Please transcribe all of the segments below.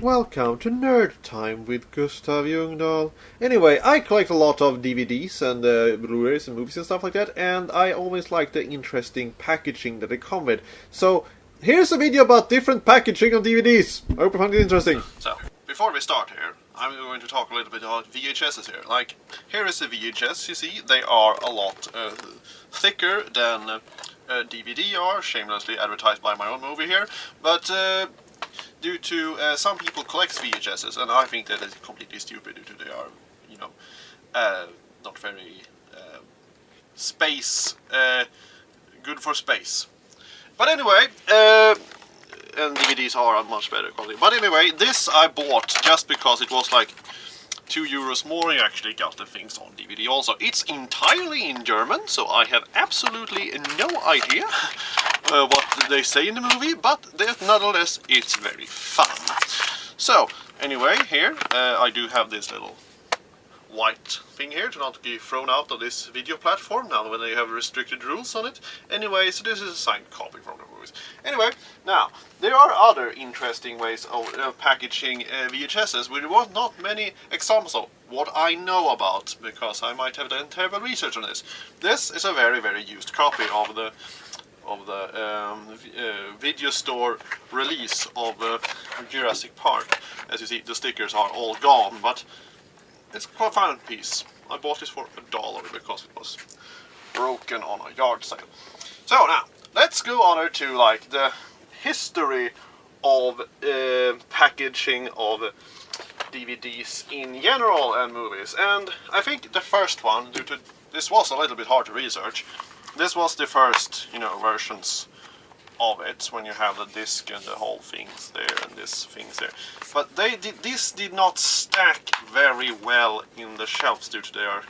welcome to Nerd Time with Gustav Ljungdahl. Anyway, I collect a lot of DVDs and Blu-rays and movies and stuff like that, and I always like the interesting packaging that they come with. So, here's a video about different packaging of DVDs. I hope you find it interesting. So, before we start here, I'm going to talk a little bit about VHSs here. Like, here is a VHS, you see, they are a lot thicker than DVD are, shamelessly advertised by my own movie here, but due to some people collect VHSs, and I think that is completely stupid due to they are, you know, not very space, good for space. But anyway, and DVDs are a much better quality. But anyway, this I bought just because it was like €2 more. You actually got the things on DVD also. It's entirely in German, so I have absolutely no idea what they say in the movie, but nonetheless it's very fun. So anyway, here I do have this little white thing here to not be thrown out of this video platform now when they have restricted rules on it. Anyway, so this is a signed copy from the movies. Anyway, now there are other interesting ways of packaging VHSs. There was not many examples of what I know about, because I might have done terrible research on this. This is a very, very used copy of the video store release of Jurassic Park. As you see, the stickers are all gone, but it's quite a fine piece. I bought this for $1 because it was broken on a yard sale. So now, let's go on to like the history of packaging of DVDs in general and movies. And I think the first one, due to this was a little bit hard to research, this was the first, you know, versions of it, when you have the disc and the whole things there and this things there. But this did not stack very well in the shelves due to they are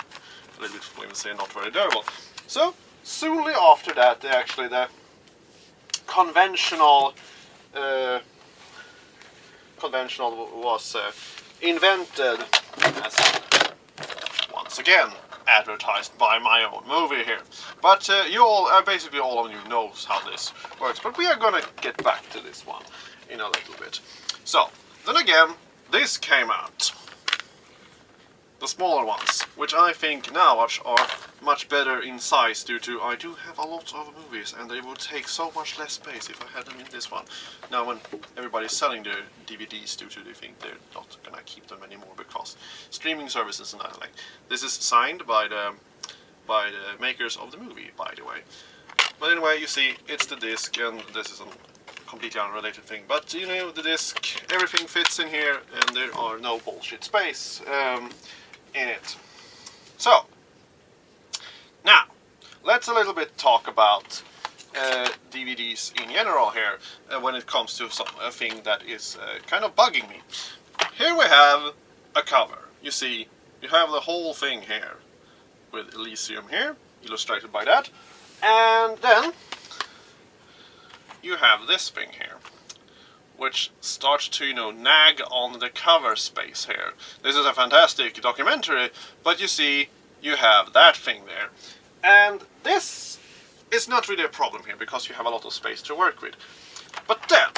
a little bit, we would say, not very durable. So soonly after that, the conventional was invented, as once again advertised by my own movie here. But you all, basically all of you knows how this works. But we are gonna get back to this one in a little bit. So, then again, this came out. The smaller ones, which I think now are much better in size due to I do have a lot of movies and they would take so much less space if I had them in this one. Now when everybody's selling their DVDs due to they think they're not gonna keep them anymore because streaming services and that, like, this is signed by the makers of the movie, by the way. But anyway, you see, it's the disc, and this is a completely unrelated thing, but you know, the disc, everything fits in here and there are no bullshit space in it. So now let's a little bit talk about DVDs in general here when it comes to a thing that is kind of bugging me. Here we have a cover. You see, you have the whole thing here with Elysium here, illustrated by that, and then you have this thing here, which starts to, you know, nag on the cover space here. This is a fantastic documentary, but you see, you have that thing there. And this is not really a problem here, because you have a lot of space to work with. But then,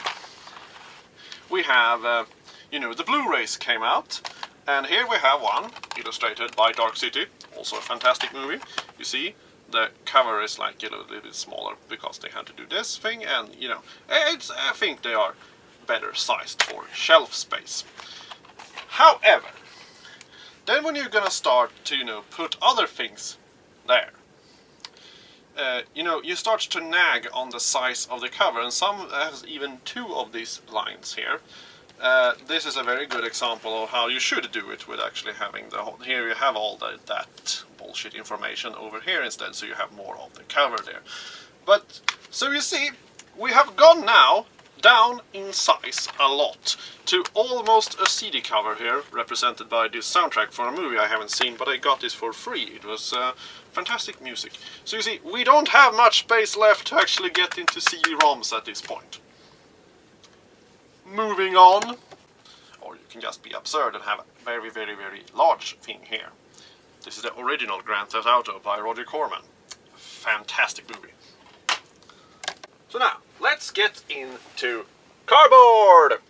we have, you know, the Blu-rays came out, and here we have one, illustrated by Dark City, also a fantastic movie. You see, the cover is like a little bit smaller, because they had to do this thing, and, you know, I think they are better sized for shelf space. However, then when you're gonna start to, you know, put other things there, you know, you start to nag on the size of the cover, and some has even 2 of these lines here. This is a very good example of how you should do it, with actually having the whole, here you have all that bullshit information over here instead, so you have more of the cover there. But, so you see, we have gone now down in size a lot to almost a CD cover here, represented by this soundtrack for a movie I haven't seen, but I got this for free. It was fantastic music. So you see, we don't have much space left to actually get into CD-ROMs at this point. Moving on. Or you can just be absurd and have a very, very, very large thing here. This is the original Grand Theft Auto by Roger Corman. Fantastic movie. So now, let's get into cardboard!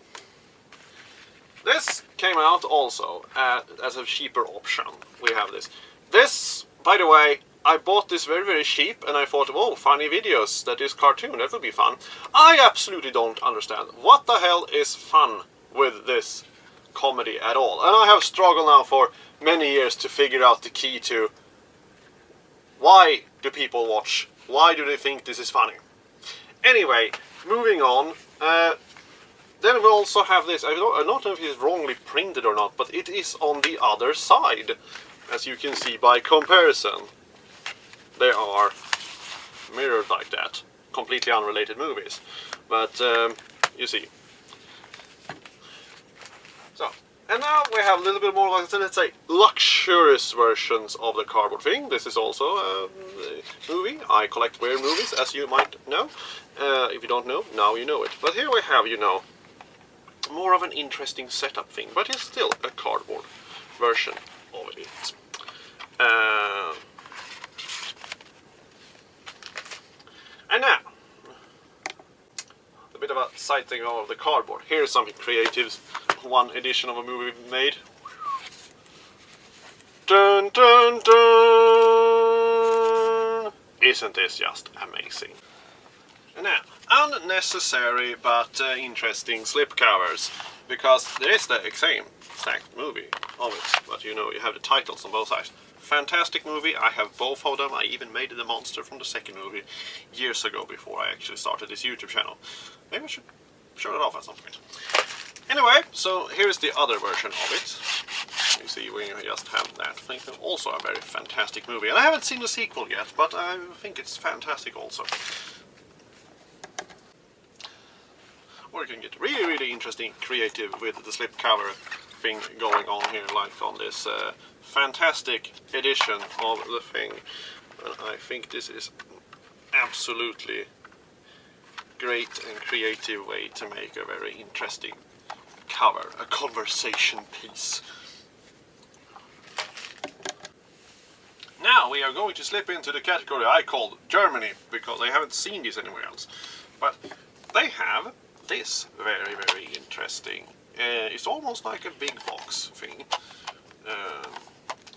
This came out also as a cheaper option. We have this. This, by the way, I bought this very, very cheap, and I thought, oh, funny videos, that is cartoon, that would be fun. I absolutely don't understand what the hell is fun with this comedy at all. And I have struggled now for many years to figure out the key to why do people watch? Why do they think this is funny? Anyway, moving on. Then we also have this. I don't know if it's wrongly printed or not, but it is on the other side. As you can see by comparison. They are mirrored like that. Completely unrelated movies. But, you see. So, and now we have a little bit more, like, let's say, luxurious versions of the cardboard thing. This is also a movie. I collect weird movies, as you might know. If you don't know, now you know it. But here we have, you know, more of an interesting setup thing, but it's still a cardboard version of it. And now, a bit of a side thing of the cardboard. Here's something creative. One edition of a movie made. Dun dun dun! Isn't this just amazing? And now, unnecessary but interesting slipcovers, because there is the same exact movie of it, but you know, you have the titles on both sides. Fantastic movie, I have both of them. I even made the monster from the second movie years ago before I actually started this YouTube channel. Maybe I should show it off at some point. Anyway, so here's the other version of it. You see, we just have that thing. Also a very fantastic movie. And I haven't seen the sequel yet, but I think it's fantastic also. Or you can get really, really interesting, creative with the slipcover thing going on here, like on this fantastic edition of the thing. And I think this is absolutely great and creative way to make a very interesting cover, a conversation piece. Now we are going to slip into the category I called Germany, because I haven't seen this anywhere else. But they have this very, very interesting. It's almost like a big box thing.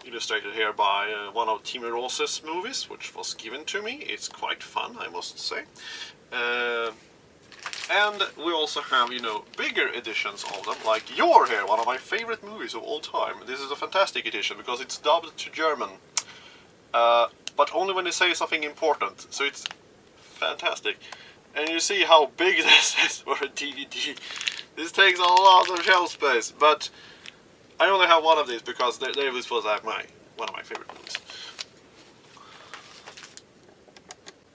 Illustrated here by one of Timo Rose's movies, which was given to me. It's quite fun, I must say. And we also have, you know, bigger editions of them, like You're Here, one of my favorite movies of all time. This is a fantastic edition because it's dubbed to German. But only when they say something important, so it's fantastic. And you see how big this is for a DVD. This takes a lot of shelf space, but I only have one of these because this was like one of my favorite movies.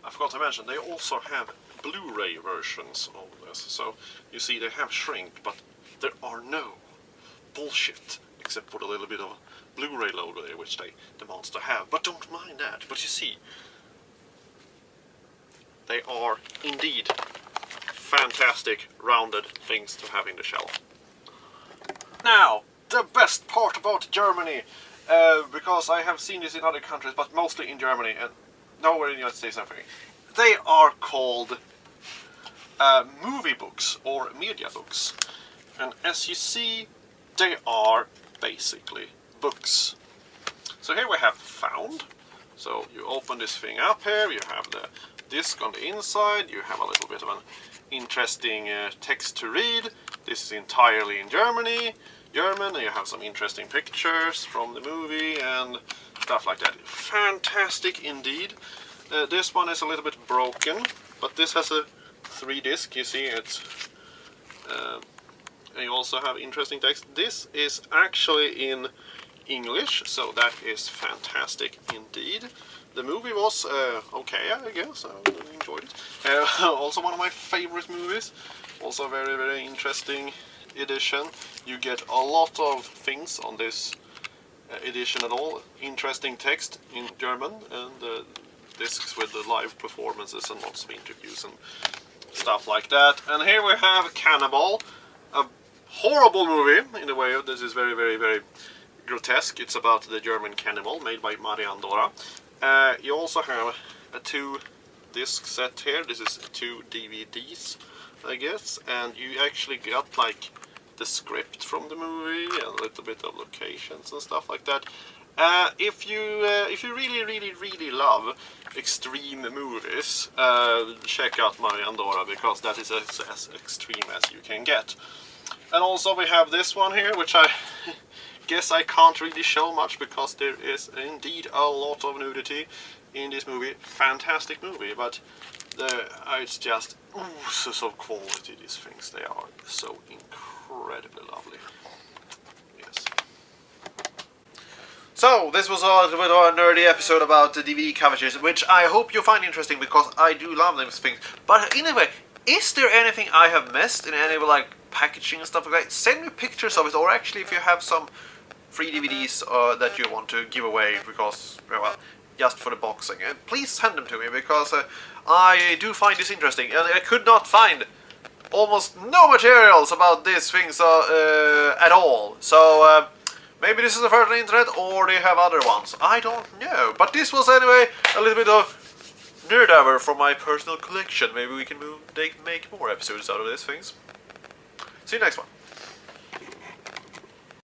I forgot to mention, they also have Blu-ray versions of this. So you see they have shrink, but there are no bullshit, except for the little bit of Blu-ray load there, which the monster have. But don't mind that. But you see, they are indeed fantastic rounded things to have in the shelf. Now, the best part about Germany, because I have seen this in other countries, but mostly in Germany and nowhere in the United States. They are called movie books or media books, and as you see, they are basically books. So here we have Found. So you open this thing up here, you have the disc on the inside, you have a little bit of an interesting text to read. This is entirely in German, and you have some interesting pictures from the movie and stuff like that. Fantastic indeed. This one is a little bit broken, but this has a 3-disc, you see it's and you also have interesting text. This is actually in English, so that is fantastic indeed. The movie was okay, I guess. I enjoyed it. Also one of my favorite movies. Also very, very interesting edition. You get a lot of things on this edition at all. Interesting text in German, and discs with the live performances and lots of interviews and stuff like that. And here we have Cannibal, a horrible movie in a way. This is very, very, very grotesque. It's about the German cannibal made by Marianne Dora. You also have a 2-disc set here. This is 2 DVDs, I guess, and you actually got like the script from the movie, and a little bit of locations and stuff like that. If you really love extreme movies, check out my Andorra, because that is as extreme as you can get. And also we have this one here, which I guess I can't really show much because there is indeed a lot of nudity in this movie. Fantastic movie, but it's just so quality, these things. They are so incredibly lovely. Yes. So, this was a little bit of a nerdy episode about the DVD covers, which I hope you find interesting, because I do love those things. But anyway, is there anything I have missed in any like packaging and stuff like that? Send me pictures of it, or actually if you have some free DVDs that you want to give away, because, well, just for the boxing, please send them to me, because I do find this interesting, and I could not find almost no materials about these things at all. So maybe this is the first on the internet, or they have other ones. I don't know. But this was anyway a little bit of nerd hour from my personal collection. Maybe we can make more episodes out of these things. See you next one.